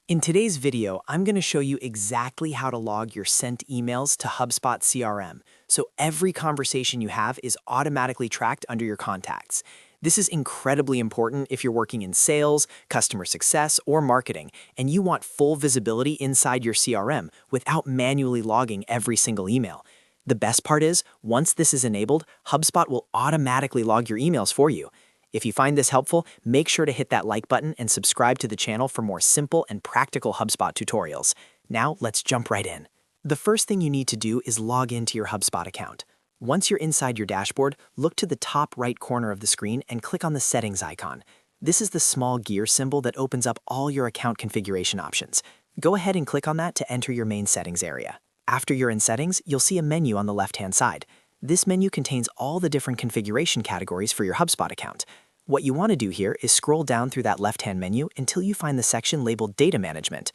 In today's video, I'm going to show you exactly how to log your sent emails to HubSpot CRM, so every conversation you have is automatically tracked under your contacts. This is incredibly important if you're working in sales, customer success, or marketing, and you want full visibility inside your CRM without manually logging every single email. The best part is, once this is enabled, HubSpot will automatically log your emails for you. If you find this helpful, make sure to hit that like button and subscribe to the channel for more simple and practical HubSpot tutorials. Now, let's jump right in. The first thing you need to do is log into your HubSpot account. Once you're inside your dashboard, look to the top right corner of the screen and click on the settings icon. This is the small gear symbol that opens up all your account configuration options. Go ahead and click on that to enter your main settings area. After you're in settings, you'll see a menu on the left-hand side. This menu contains all the different configuration categories for your HubSpot account. What you want to do here is scroll down through that left-hand menu until you find the section labeled Data Management.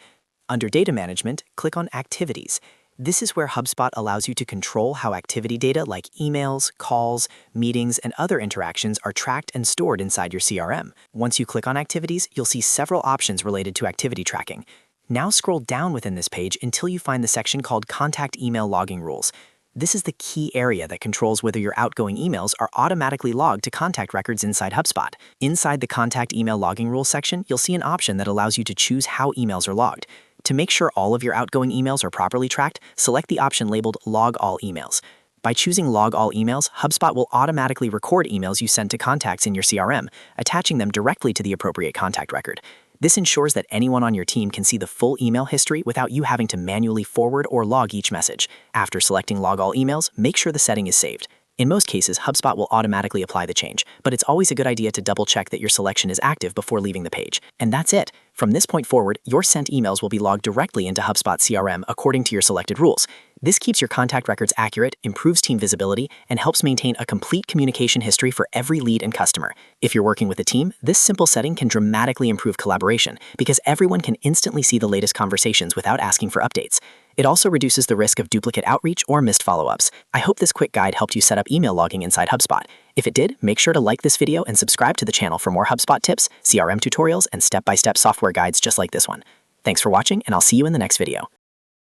Under Data Management, click on Activities. This is where HubSpot allows you to control how activity data like emails, calls, meetings, and other interactions are tracked and stored inside your CRM. Once you click on Activities, you'll see several options related to activity tracking. Now scroll down within this page until you find the section called Contact Email Logging Rules. This is the key area that controls whether your outgoing emails are automatically logged to contact records inside HubSpot. Inside the Contact Email Logging Rules section, you'll see an option that allows you to choose how emails are logged. To make sure all of your outgoing emails are properly tracked, select the option labeled Log All Emails. By choosing Log All Emails, HubSpot will automatically record emails you send to contacts in your CRM, attaching them directly to the appropriate contact record. This ensures that anyone on your team can see the full email history without you having to manually forward or log each message. After selecting Log All Emails, make sure the setting is saved. In most cases, HubSpot will automatically apply the change, but it's always a good idea to double-check that your selection is active before leaving the page. And that's it. From this point forward, your sent emails will be logged directly into HubSpot CRM according to your selected rules. This keeps your contact records accurate, improves team visibility, and helps maintain a complete communication history for every lead and customer. If you're working with a team, this simple setting can dramatically improve collaboration because everyone can instantly see the latest conversations without asking for updates. It also reduces the risk of duplicate outreach or missed follow-ups. I hope this quick guide helped you set up email logging inside HubSpot. If it did, make sure to like this video and subscribe to the channel for more HubSpot tips, CRM tutorials, and step-by-step software guides just like this one. Thanks for watching, and I'll see you in the next video.